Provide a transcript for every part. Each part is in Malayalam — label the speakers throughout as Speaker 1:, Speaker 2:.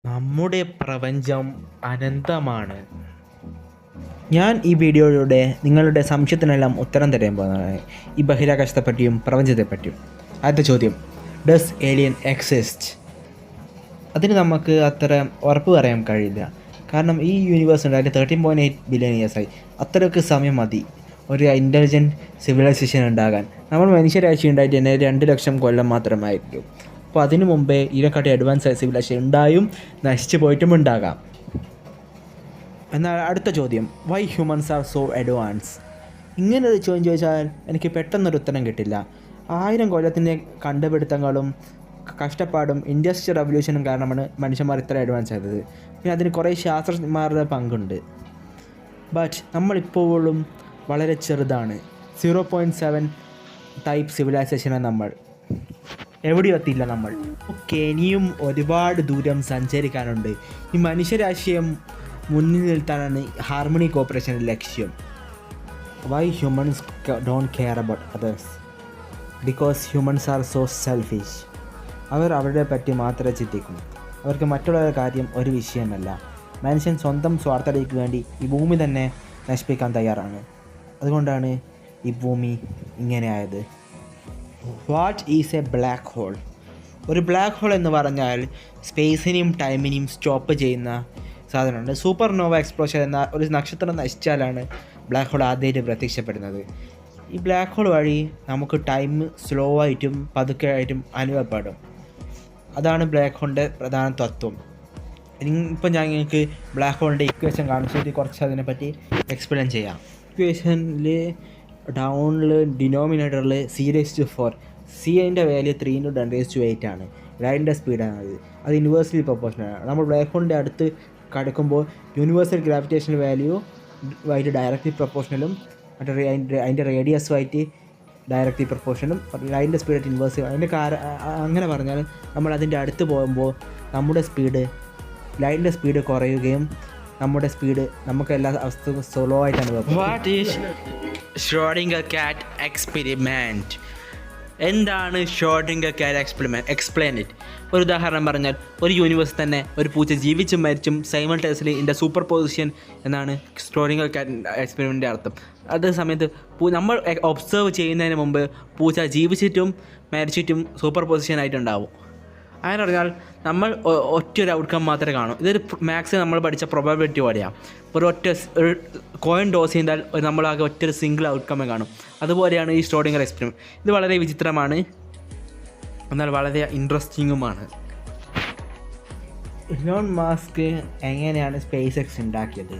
Speaker 1: നമ്മുടെ പ്രപഞ്ചം അനന്തമാണ്. ഞാൻ ഈ വീഡിയോയിലൂടെ നിങ്ങളുടെ സംശയത്തിനെല്ലാം ഉത്തരം തരാൻ പോകുന്നതാണ്. ഈ ബഹിരാകാശത്തെപ്പറ്റിയും പ്രപഞ്ചത്തെപ്പറ്റിയും. ആദ്യത്തെ ചോദ്യം, ഡസ് ഏലിയൻ എക്സിസ്റ്റ്? അതിന് നമുക്ക് അത്ര ഉറപ്പ് പറയാൻ കഴിയില്ല. കാരണം ഈ യൂണിവേഴ്സ് ഉണ്ടായിട്ട് 13.8 ബില്യൺ ഇയേഴ്സായി. അത്രയ്ക്ക് സമയം മതി ഒരു ഇൻ്റലിജൻറ്റ് സിവിലൈസേഷൻ ഉണ്ടാകാൻ. നമ്മൾ മനുഷ്യരാശി ഉണ്ടായിട്ട് തന്നെ 2 ലക്ഷം കൊല്ലം മാത്രമായിരിക്കും. അപ്പോൾ അതിനു മുമ്പേ ഇതിനെക്കാട്ടി അഡ്വാൻസ് സിവിലൈസേഷൻ ഉണ്ടായും നശിച്ചു പോയിട്ടും ഉണ്ടാകാം. എന്നാൽ അടുത്ത ചോദ്യം, why humans are so advance? ഇങ്ങനൊരു ചോദ്യം ചോദിച്ചാൽ എനിക്ക് പെട്ടെന്നൊരു ഉത്തരം കിട്ടില്ല. 1000 കൊല്ലത്തിൻ്റെ കണ്ടുപിടുത്തങ്ങളും കഷ്ടപ്പാടും ഇൻഡസ്ട്രിയൽ റവല്യൂഷനും കാരണമാണ് മനുഷ്യന്മാർ ഇത്ര അഡ്വാൻസ് ആയത്. പിന്നെ അതിന് കുറേ ശാസ്ത്രജ്ഞന്മാരുടെ പങ്കുണ്ട്. ബട്ട് നമ്മളിപ്പോഴും വളരെ ചെറുതാണ്. 0.7 ടൈപ്പ് സിവിലൈസേഷനാണ് നമ്മൾ. എവിടെയും എത്തിയില്ല നമ്മൾ. ഇനിയും ഒരുപാട് ദൂരം സഞ്ചരിക്കാനുണ്ട്. ഈ മനുഷ്യരാശിയെ മുന്നിൽ നിർത്താനാണ് ഹാർമണി കോർപ്പറേഷൻ്റെ ലക്ഷ്യം. Why humans don't care about others? Because humans are so selfish. അവർ അവരുടെ പറ്റി മാത്രമേ ചിന്തിക്കൂ. അവർക്ക് മറ്റുള്ളവരുടെ കാര്യം ഒരു വിഷയമല്ല. മനുഷ്യൻ സ്വന്തം സ്വാർത്ഥതയ്ക്ക് വേണ്ടി ഈ ഭൂമി തന്നെ നശിപ്പിക്കാൻ തയ്യാറാണ്. അതുകൊണ്ടാണ് ഈ ഭൂമി ഇങ്ങനെ ആയത്. What is A black hole? ഒരു ബ്ലാക്ക് ഹോൾ എന്ന് പറഞ്ഞാൽ സ്പേസിനെയും ടൈമിനെയും സ്റ്റോപ്പ് ചെയ്യുന്ന സാധനമുണ്ട്. സൂപ്പർ നോവ എക്സ്പ്ലോഷൻ എന്ന ഒരു നക്ഷത്രം നശിച്ചാലാണ് ബ്ലാക്ക് ഹോൾ ആദ്യമായിട്ട് പ്രത്യക്ഷപ്പെടുന്നത്. ഈ ബ്ലാക്ക് ഹോൾ വഴി നമുക്ക് ടൈം സ്ലോ ആയിട്ടും പതുക്കെ ആയിട്ടും അനുഭവപ്പെടും. അതാണ് ബ്ലാക്ക് ഹോളിൻ്റെ പ്രധാന തത്വം. ഇപ്പം ഞാൻ നിങ്ങൾക്ക് ബ്ലാക്ക് ഹോളിൻ്റെ ഇക്വേഷൻ കാണിച്ചിട്ട് കുറച്ച് അതിനെപ്പറ്റി എക്സ്പ്ലെയിൻ ചെയ്യാം. ഇക്വേഷനിൽ ഡൗണിൽ ഡിനോമിനേറ്ററിൽ C⁴. അതിൻ്റെ വാല്യൂ 3 × 10⁸ ആണ്. ലൈറ്റിൻ്റെ സ്പീഡാണ്. അത് യൂണിവേഴ്സലി പ്രൊപ്പോർഷനാണ്. നമ്മൾ ബ്ലാക്ക് ഹോളിൻ്റെ അടുത്ത് കടക്കുമ്പോൾ യൂണിവേഴ്സൽ ഗ്രാവിറ്റേഷണൽ വാല്യൂ ആയിട്ട് ഡയറക്റ്റ്ലി പ്രൊപ്പോർഷണലും അതിൻ്റെ റേഡിയസുമായിട്ട് ഡയറക്റ്റ്ലി പ്രൊപ്പോർഷനും ലൈറ്റിൻ്റെ സ്പീഡായിട്ട് ഇൻവേഴ്സ്. അങ്ങനെ പറഞ്ഞാൽ നമ്മൾ അതിൻ്റെ അടുത്ത് പോകുമ്പോൾ നമ്മുടെ സ്പീഡ് ലൈറ്റിൻ്റെ സ്പീഡ് കുറയുകയും നമ്മുടെ സ്പീഡ് നമുക്ക് എല്ലാ അവസ്ഥയും സ്ലോ ആയിട്ട് അനുഭവം. What is Schrodinger cat experiment? എന്താണ് Schrodinger cat experiment? Explain it. ഒരു ഉദാഹരണം പറഞ്ഞാൽ, ഒരു യൂണിവേഴ്സ് തന്നെ ഒരു പൂച്ച ജീവിച്ചും മരിച്ചും simultaneously in the super position എന്നാണ് ഷ്രോഡിംഗർ കാറ്റ് എക്സ്പെരിമെൻറ്റിൻ്റെ അർത്ഥം. അതേ സമയത്ത് നമ്മൾ ഒബ്സർവ് ചെയ്യുന്നതിന് മുമ്പ് പൂച്ച ജീവിച്ചിട്ടും മരിച്ചിട്ടും സൂപ്പർ പൊസിഷനായിട്ടുണ്ടാവും. അങ്ങനെ പറഞ്ഞാൽ നമ്മൾ ഒറ്റൊരു ഔട്ട്കം മാത്രമേ കാണൂ. ഇതൊരു മാത്സ് നമ്മൾ പഠിച്ച പ്രൊബബിലിറ്റി പോലെയാണ്. ഒരു കോയിൻ ടോസ് ചെയ്താൽ നമ്മളാകെ ഒറ്റൊരു സിംഗിൾ ഔട്ട്കമ്മേ കാണും. അതുപോലെയാണ് ഈ ഷ്രോഡിംഗർ എക്സ്പെരിമെൻറ്റ്. ഇത് വളരെ വിചിത്രമാണ്, എന്നാൽ വളരെ ഇൻട്രസ്റ്റിങ്ങുമാണ്. ഇലോൺ മസ്ക് എങ്ങനെയാണ് സ്പേസ് എക്സ് ഉണ്ടാക്കിയത്?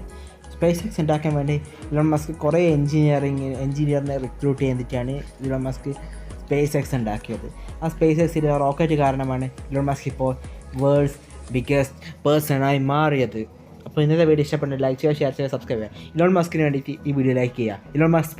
Speaker 1: സ്പേസ് എക്സ് ഉണ്ടാക്കാൻ വേണ്ടി ഇലോൺ മസ്ക് കുറേ എൻജിനീയറിനെ റിക്രൂട്ട് ചെയ്തിട്ടാണ് ഇലോൺ മസ്ക് സ്പേസ് എക്സ് ഉണ്ടാക്കിയത്. ആ സ്പേസ് എക്സിലെ റോക്കറ്റ് കാരണമാണ് ഇലോൺ മസ്ക് ഇപ്പോൾ വേൾഡ്സ് ബിഗ്ഗസ്റ്റ് പേഴ്സണായി മാറിയത്. അപ്പോൾ ഇന്നത്തെ വീഡിയോ ഇഷ്ടപ്പെട്ട ലൈക്ക് ചെയ്യുക, ഷെയർ ചെയ്യുക, സബ്സ്ക്രൈബ് ചെയ്യുക. ഇലോൺ മസ്കിന് വേണ്ടിയിട്ട് ഈ വീഡിയോ ലൈക്ക് ചെയ്യുക. Elon Musk